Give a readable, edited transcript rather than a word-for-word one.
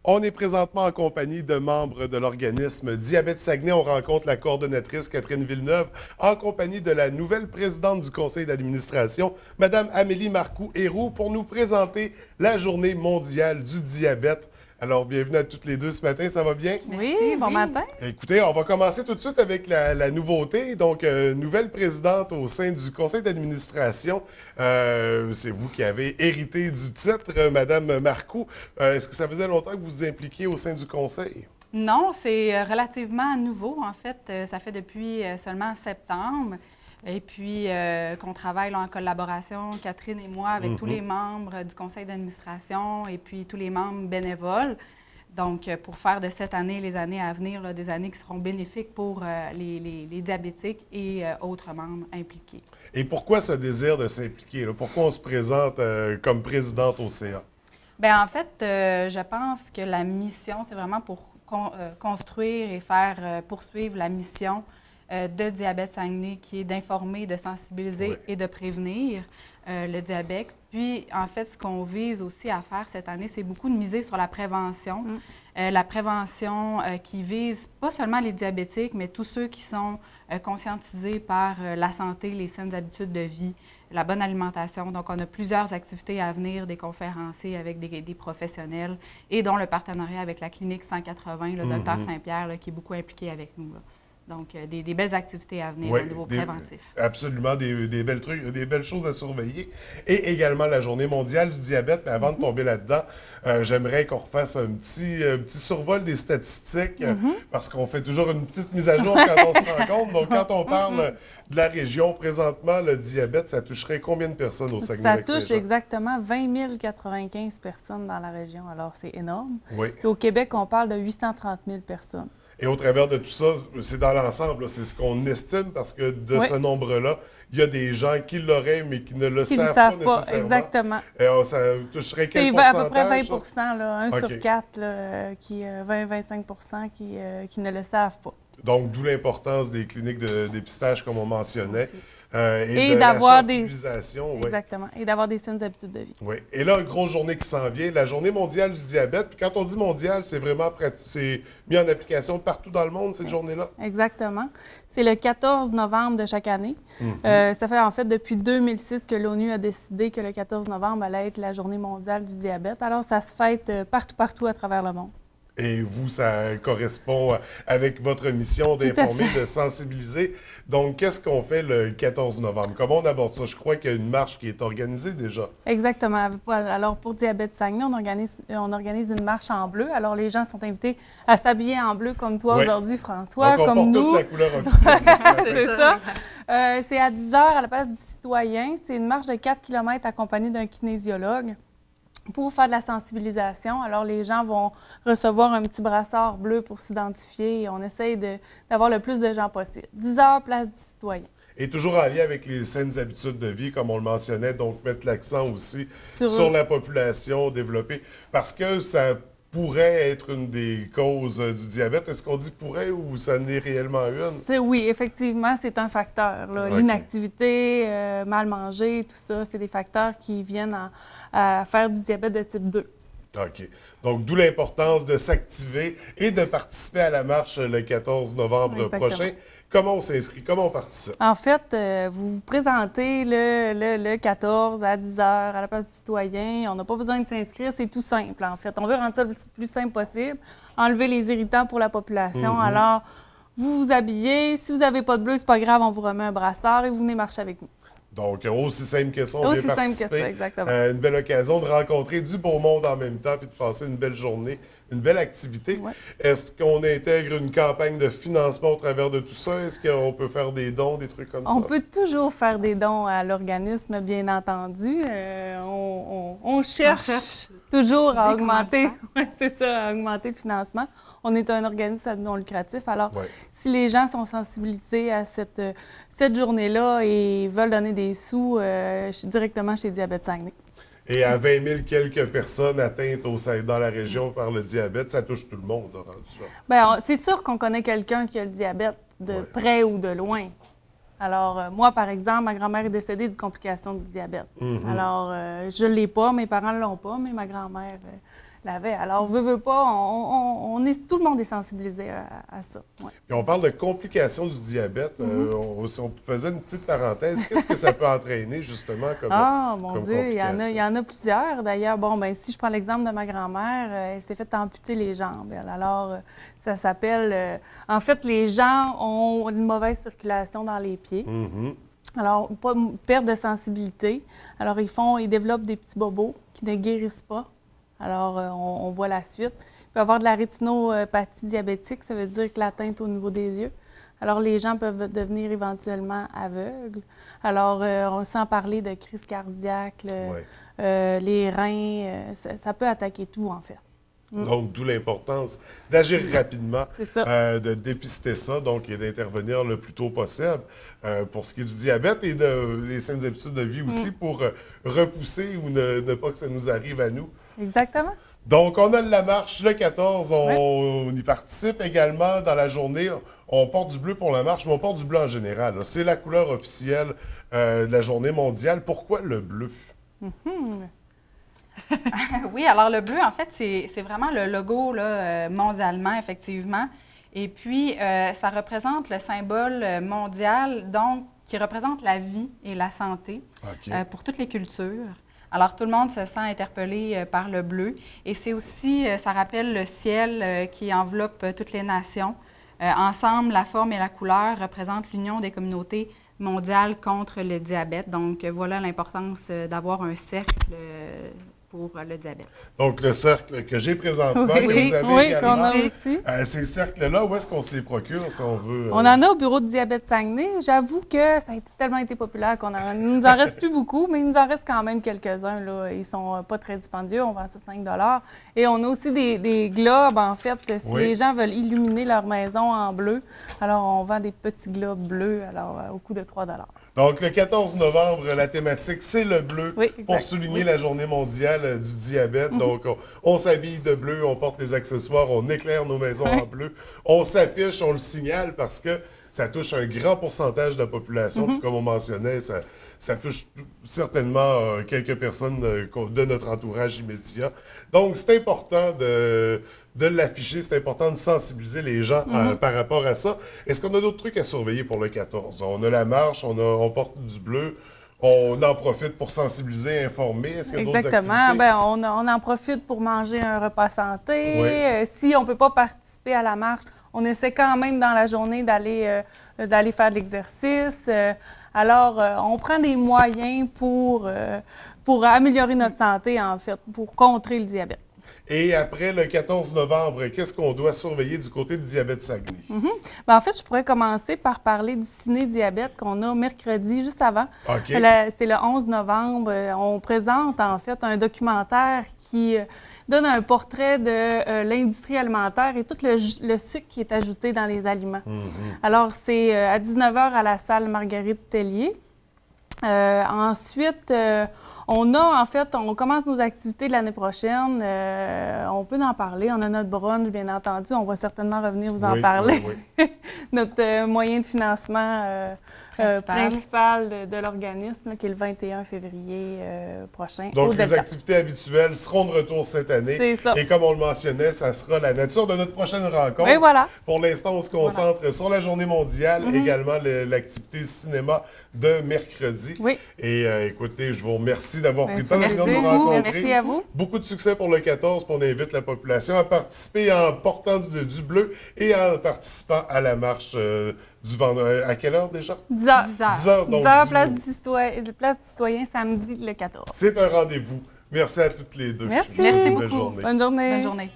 On est présentement en compagnie de membres de l'organisme Diabète Saguenay. On rencontre la coordonnatrice Catherine Villeneuve en compagnie de la nouvelle présidente du conseil d'administration, Madame Amélie Marcoux-Héroux, pour nous présenter la journée mondiale du diabète. Alors, bienvenue à toutes les deux ce matin, ça va bien? Oui, bon matin. Écoutez, on va commencer tout de suite avec la nouveauté. Donc, nouvelle présidente au sein du conseil d'administration. C'est vous qui avez hérité du titre, Madame Marcoux. Est-ce que ça faisait longtemps que vous vous impliquiez au sein du conseil? Non, c'est relativement nouveau. En fait, ça fait depuis seulement septembre. Et puis, qu'on travaille là, en collaboration, Catherine et moi, avec tous les membres du conseil d'administration et puis tous les membres bénévoles. Donc, pour faire de cette année, les années à venir, là, des années qui seront bénéfiques pour les diabétiques et autres membres impliqués. Et pourquoi ce désir de s'impliquer? Pourquoi on se présente comme présidente au CA? Bien, en fait, je pense que la mission, c'est vraiment pour construire et faire poursuivre la mission de Diabète Saguenay, qui est d'informer, de sensibiliser et de prévenir le diabète. Puis, en fait, ce qu'on vise aussi à faire cette année, c'est beaucoup de miser sur la prévention. La prévention qui vise pas seulement les diabétiques, mais tous ceux qui sont conscientisés par la santé, les saines habitudes de vie, la bonne alimentation. Donc, on a plusieurs activités à venir, des conférenciers avec des professionnels et dont le partenariat avec la clinique 180, le docteur Saint-Pierre, là, qui est beaucoup impliqué avec nous, là. Donc, des belles activités à venir au niveau préventif. Absolument, des belles trucs, des belles choses à surveiller. Et également la journée mondiale du diabète. Mais avant de tomber là-dedans, j'aimerais qu'on refasse un petit survol des statistiques parce qu'on fait toujours une petite mise à jour quand on se rencontre. Donc, quand on parle de la région, présentement, le diabète, ça toucherait combien de personnes au Saguenay-Lac-Saint-Jean? Ça touche exactement 20 095 personnes dans la région. Alors, c'est énorme. Oui. Puis au Québec, on parle de 830 000 personnes. Et au travers de tout ça, c'est dans l'ensemble, c'est ce qu'on estime parce que de ce nombre-là, il y a des gens qui l'auraient, mais qui ne le savent pas nécessairement. Exactement. Ça toucherait quel pourcentage? pourcentage? C'est à peu près 20 là, 1 sur 4, là, 20-25 qui ne le savent pas. Donc, d'où l'importance des cliniques de dépistage, comme on mentionnait. Et de la sensibilisation. Exactement. Et d'avoir des saines habitudes de vie. Oui. Et là, une grosse journée qui s'en vient, la journée mondiale du diabète. Puis quand on dit mondial, c'est vraiment c'est mis en application partout dans le monde, cette journée-là? Exactement. C'est le 14 novembre de chaque année. Ça fait en fait depuis 2006 que l'ONU a décidé que le 14 novembre allait être la journée mondiale du diabète. Alors, ça se fête partout à travers le monde. Et vous, ça correspond avec votre mission d'informer, de sensibiliser. Donc, qu'est-ce qu'on fait le 14 novembre? Comment on aborde ça? Je crois qu'il y a une marche qui est organisée déjà. Exactement. Alors, pour Diabète Saguenay, on organise une marche en bleu. Alors, les gens sont invités à s'habiller en bleu comme toi aujourd'hui, François, donc, on comme porte nous. tous la couleur officielle. C'est ça. C'est à 10 h à la place du citoyen. C'est une marche de 4 km accompagnée d'un kinésiologue pour faire de la sensibilisation. Alors, les gens vont recevoir un petit brassard bleu pour s'identifier et on essaye d'avoir le plus de gens possible. 10 h, place du citoyen. Et toujours en lien avec les saines habitudes de vie, comme on le mentionnait, donc mettre l'accent aussi sur la population développée, parce que ça pourrait être une des causes du diabète. Est-ce qu'on dit pourrait ou ça n'est réellement une? Oui, effectivement, c'est un facteur. L'inactivité, mal manger, tout ça, c'est des facteurs qui viennent à faire du diabète de type 2. OK. Donc, d'où l'importance de s'activer et de participer à la marche le 14 novembre prochain. Comment on s'inscrit? Comment on participe? En fait, vous vous présentez le 14 à 10 h à la place du citoyen. On n'a pas besoin de s'inscrire, c'est tout simple, en fait. On veut rendre ça le plus simple possible, enlever les irritants pour la population. Alors, vous vous habillez. Si vous n'avez pas de bleu, c'est pas grave, on vous remet un brassard et vous venez marcher avec nous. Donc, aussi simple que ça, on vient participer. Aussi simple que ça, exactement. Une belle occasion de rencontrer du beau monde en même temps puis de passer une belle journée, une belle activité. Ouais. Est-ce qu'on intègre une campagne de financement au travers de tout ça? Est-ce qu'on peut faire des dons, des trucs comme ça? On peut toujours faire des dons à l'organisme, bien entendu. On cherche toujours à augmenter, c'est ça, à augmenter le financement. On est un organisme non lucratif, alors si les gens sont sensibilisés à cette journée-là et veulent donner des sous directement chez Diabète Saguenay. Et à 20 000 quelques personnes atteintes dans la région par le diabète, ça touche tout le monde, rendu là. Bien, c'est sûr qu'on connaît quelqu'un qui a le diabète, de près ou de loin. Alors, moi, par exemple, ma grand-mère est décédée d'une complication du diabète. Alors, je ne l'ai pas, mes parents ne l'ont pas, mais ma grand-mère l'avait. Alors, veut pas, tout le monde est sensibilisé à ça. Ouais. Puis on parle de complications du diabète. Si on faisait une petite parenthèse, qu'est-ce que ça peut entraîner, justement, comme Mon comme Dieu, il complication? y en a plusieurs. D'ailleurs, bon, ben si je prends l'exemple de ma grand-mère, elle s'est fait amputer les jambes. Alors, ça s'appelle... en fait, les gens ont une mauvaise circulation dans les pieds. Alors, pas perte de sensibilité. Alors, ils développent des petits bobos qui ne guérissent pas. Alors, on voit la suite. Il peut y avoir de la rétinopathie diabétique, ça veut dire que l'atteinte au niveau des yeux. Alors, les gens peuvent devenir éventuellement aveugles. Alors, on sent parler de crise cardiaque, les reins, ça peut attaquer tout, en fait. Donc, d'où l'importance d'agir rapidement, de dépister ça, donc, et d'intervenir le plus tôt possible pour ce qui est du diabète et des saines habitudes de vie aussi pour repousser ou ne pas que ça nous arrive à nous. Exactement. Donc, on a la marche le 14, on y participe également dans la journée. On porte du bleu pour la marche, mais on porte du bleu en général. C'est la couleur officielle de la journée mondiale. Pourquoi le bleu? Oui, alors le bleu, en fait, c'est vraiment le logo là, mondialement, effectivement. Et puis, ça représente le symbole mondial, donc, qui représente la vie et la santé pour toutes les cultures. Alors, tout le monde se sent interpellé par le bleu. Et c'est aussi, ça rappelle le ciel qui enveloppe toutes les nations. Ensemble, la forme et la couleur représentent l'union des communautés mondiales contre le diabète. Donc, voilà l'importance d'avoir un cercle pour le diabète. Donc, le cercle que j'ai présentement, que vous avez également, qu'on a aussi. Ces cercles-là, où est-ce qu'on se les procure, si on veut? On en a au bureau de diabète Saguenay. J'avoue que ça a tellement été populaire qu'il ne nous en reste plus beaucoup, mais il nous en reste quand même quelques-uns. Là. Ils sont pas très dispendieux, on vend ça 5 $. Et on a aussi des globes, en fait, si les gens veulent illuminer leur maison en bleu. Alors, on vend des petits globes bleus au coût de 3 $. Donc, le 14 novembre, la thématique, c'est le bleu pour souligner la journée mondiale du diabète. Donc, on s'habille de bleu, on porte des accessoires, on éclaire nos maisons en bleu, on s'affiche, on le signale parce que ça touche un grand pourcentage de la population. Puis comme on mentionnait, ça touche certainement quelques personnes de notre entourage immédiat. Donc, c'est important de l'afficher, c'est important de sensibiliser les gens par rapport à ça. Est-ce qu'on a d'autres trucs à surveiller pour le 14? On a la marche, on porte du bleu, on en profite pour sensibiliser, informer. Est-ce qu'il y a d'autres activités? Exactement. On en profite pour manger un repas santé. Si on ne peut pas participer à la marche, on essaie quand même dans la journée d'aller faire de l'exercice. Alors, on prend des moyens pour améliorer notre santé, en fait, pour contrer le diabète. Et après le 14 novembre, qu'est-ce qu'on doit surveiller du côté de Diabète Saguenay? En fait, je pourrais commencer par parler du ciné-diabète qu'on a mercredi, juste avant. C'est le 11 novembre. On présente, en fait, un documentaire qui donne un portrait de l'industrie alimentaire et tout le sucre qui est ajouté dans les aliments. Alors, c'est à 19 h à la salle Marguerite Tellier. Ensuite, on commence nos activités de l'année prochaine. On peut en parler. On a notre brunch, bien entendu. On va certainement revenir vous en parler. Notre moyen de financement principal de l'organisme, qui est le 21 février prochain. Donc, les activités habituelles seront de retour cette année. C'est ça. Et comme on le mentionnait, ça sera la nature de notre prochaine rencontre. Et voilà. Pour l'instant, on se concentre sur la journée mondiale, également l'activité cinéma de mercredi. Et écoutez, je vous remercie d'avoir pris le temps de venir nous rencontrer. Merci à vous. Beaucoup de succès pour le 14, puis on invite la population à participer en portant du bleu et en participant à la marche du vendredi. À quelle heure déjà? 10 h. 10 h, donc 10 h, place du citoyen, samedi le 14. C'est un rendez-vous. Merci à toutes les deux. Merci beaucoup. Bonne journée. Bonne journée. Bonne journée.